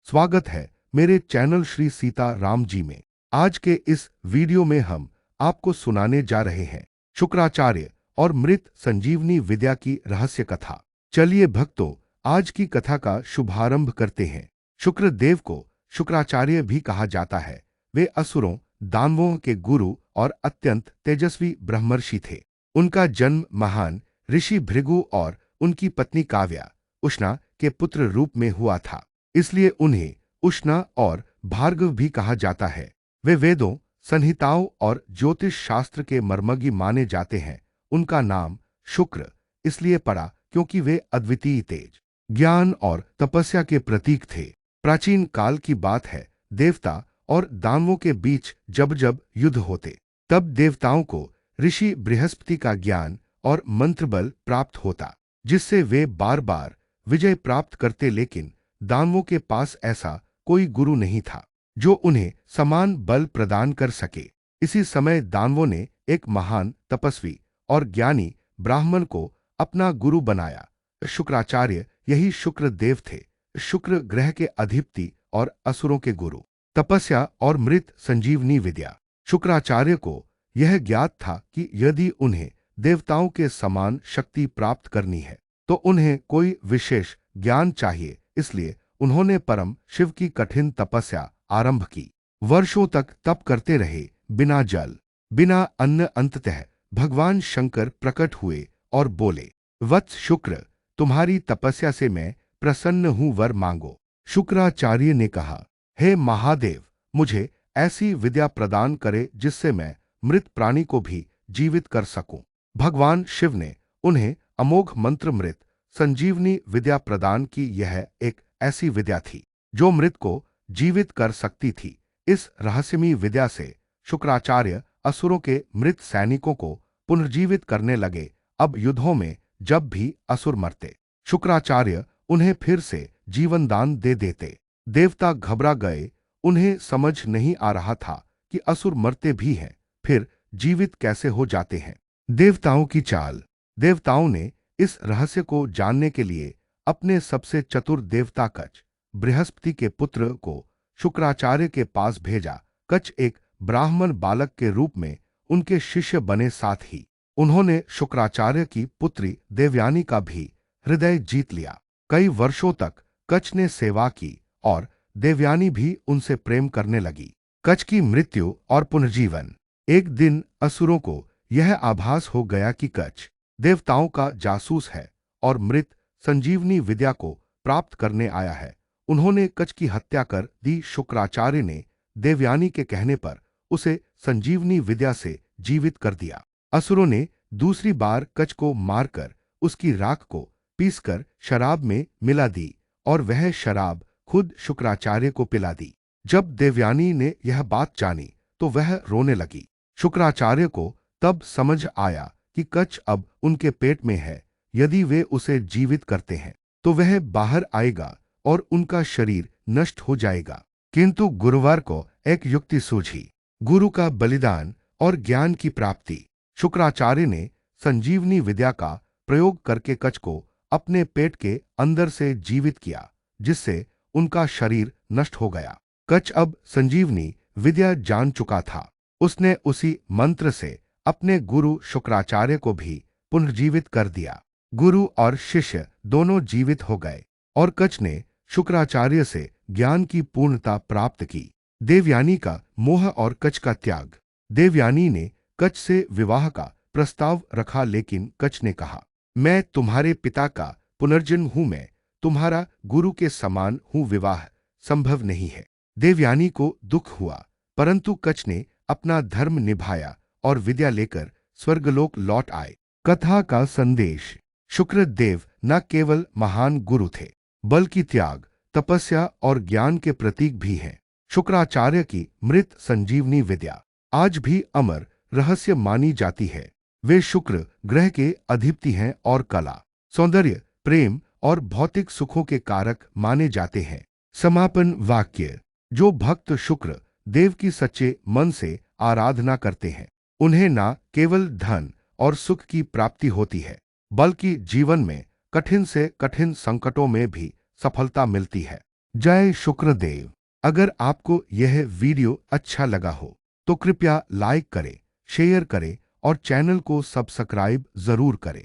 स्वागत है मेरे चैनल श्री सीता राम जी में। आज के इस वीडियो में हम आपको सुनाने जा रहे हैं शुक्राचार्य और मृत संजीवनी विद्या की रहस्य कथा। चलिए भक्तों, आज की कथा का शुभारंभ करते हैं। शुक्रदेव को शुक्राचार्य भी कहा जाता है। वे असुरों, दानवों के गुरु और अत्यंत तेजस्वी ब्रह्मर्षि थे। उनका जन्म महान ऋषि भृगु और उनकी पत्नी काव्या, उष्णा के पुत्र रूप में हुआ था। इसलिए उन्हें उष्णा और भार्गव भी कहा जाता है। वे वेदों, संहिताओं और ज्योतिष शास्त्र के मर्मज्ञ माने जाते हैं। उनका नाम शुक्र इसलिए पड़ा क्योंकि वे अद्वितीय तेज, ज्ञान और तपस्या के प्रतीक थे। प्राचीन काल की बात है, देवता और दानवों के बीच जब जब युद्ध होते, तब देवताओं को ऋषि बृहस्पति का ज्ञान और मंत्र बल प्राप्त होता, जिससे वे बार बार विजय प्राप्त करते। लेकिन दानवों के पास ऐसा कोई गुरु नहीं था जो उन्हें समान बल प्रदान कर सके। इसी समय दानवों ने एक महान तपस्वी और ज्ञानी ब्राह्मण को अपना गुरु बनाया। शुक्राचार्य यही शुक्रदेव थे, शुक्र ग्रह के अधिपति और असुरों के गुरु। तपस्या और मृत संजीवनी विद्या। शुक्राचार्य को यह ज्ञात था कि यदि उन्हें देवताओं के समान शक्ति प्राप्त करनी है तो उन्हें कोई विशेष ज्ञान चाहिए। इसलिए उन्होंने परम शिव की कठिन तपस्या आरंभ की। वर्षों तक तप करते रहे, बिना जल, बिना अन्न। अंततः भगवान शंकर प्रकट हुए और बोले, वत्स शुक्र, तुम्हारी तपस्या से मैं प्रसन्न हूं, वर मांगो। शुक्राचार्य ने कहा, हे महादेव, मुझे ऐसी विद्या प्रदान करे जिससे मैं मृत प्राणी को भी जीवित कर सकूं। भगवान शिव ने उन्हें अमोघ मंत्र मृत संजीवनी विद्या प्रदान की। यह एक ऐसी विद्या थी जो मृत को जीवित कर सकती थी। इस रहस्यमयी विद्या से शुक्राचार्य असुरों के मृत सैनिकों को पुनर्जीवित करने लगे। अब युद्धों में जब भी असुर मरते, शुक्राचार्य उन्हें फिर से जीवन दान दे देते। देवता घबरा गए। उन्हें समझ नहीं आ रहा था कि असुर मरते भी हैं, फिर जीवित कैसे हो जाते हैं। देवताओं की चाल। देवताओं ने इस रहस्य को जानने के लिए अपने सबसे चतुर देवता कच, बृहस्पति के पुत्र, को शुक्राचार्य के पास भेजा। कच एक ब्राह्मण बालक के रूप में उनके शिष्य बने। साथ ही उन्होंने शुक्राचार्य की पुत्री देवयानी का भी हृदय जीत लिया। कई वर्षों तक कच ने सेवा की और देवयानी भी उनसे प्रेम करने लगी। कच की मृत्यु और पुनर्जीवन। एक दिन असुरों को यह आभास हो गया कि कच देवताओं का जासूस है और मृत संजीवनी विद्या को प्राप्त करने आया है। उन्होंने कच की हत्या कर दी। शुक्राचार्य ने देवयानी के कहने पर उसे संजीवनी विद्या से जीवित कर दिया। असुरों ने दूसरी बार कच को मारकर उसकी राख को पीसकर शराब में मिला दी और वह शराब खुद शुक्राचार्य को पिला दी। जब देवयानी ने यह बात जानी तो वह रोने लगी। शुक्राचार्य को तब समझ आया कि कच अब उनके पेट में है। यदि वे उसे जीवित करते हैं तो वह बाहर आएगा और उनका शरीर नष्ट हो जाएगा। किंतु गुरुवार को एक युक्ति सूझी, गुरु का बलिदान और ज्ञान की प्राप्ति। शुक्राचार्य ने संजीवनी विद्या का प्रयोग करके कच को अपने पेट के अंदर से जीवित किया, जिससे उनका शरीर नष्ट हो गया। कच अब संजीवनी विद्या जान चुका था। उसने उसी मंत्र से अपने गुरु शुक्राचार्य को भी पुनर्जीवित कर दिया। गुरु और शिष्य दोनों जीवित हो गए और कच ने शुक्राचार्य से ज्ञान की पूर्णता प्राप्त की। देवयानी का मोह और कच का त्याग। देवयानी ने कच से विवाह का प्रस्ताव रखा, लेकिन कच ने कहा, मैं तुम्हारे पिता का पुनर्जन्म हूं, मैं तुम्हारा गुरु के समान हूं, विवाह संभव नहीं है। देवयानी को दुख हुआ, परंतु कच ने अपना धर्म निभाया और विद्या लेकर स्वर्गलोक लौट आए। कथा का संदेश। शुक्रदेव न केवल महान गुरु थे, बल्कि त्याग, तपस्या और ज्ञान के प्रतीक भी हैं। शुक्राचार्य की मृत संजीवनी विद्या आज भी अमर रहस्य मानी जाती है। वे शुक्र ग्रह के अधिपति हैं और कला, सौंदर्य, प्रेम और भौतिक सुखों के कारक माने जाते हैं। समापन वाक्य। जो भक्त शुक्र देव की सच्चे मन से आराधना करते हैं, उन्हें न केवल धन और सुख की प्राप्ति होती है, बल्कि जीवन में कठिन से कठिन संकटों में भी सफलता मिलती है। जय शुक्रदेव। अगर आपको यह वीडियो अच्छा लगा हो तो कृपया लाइक करें, शेयर करें और चैनल को सब्सक्राइब जरूर करें।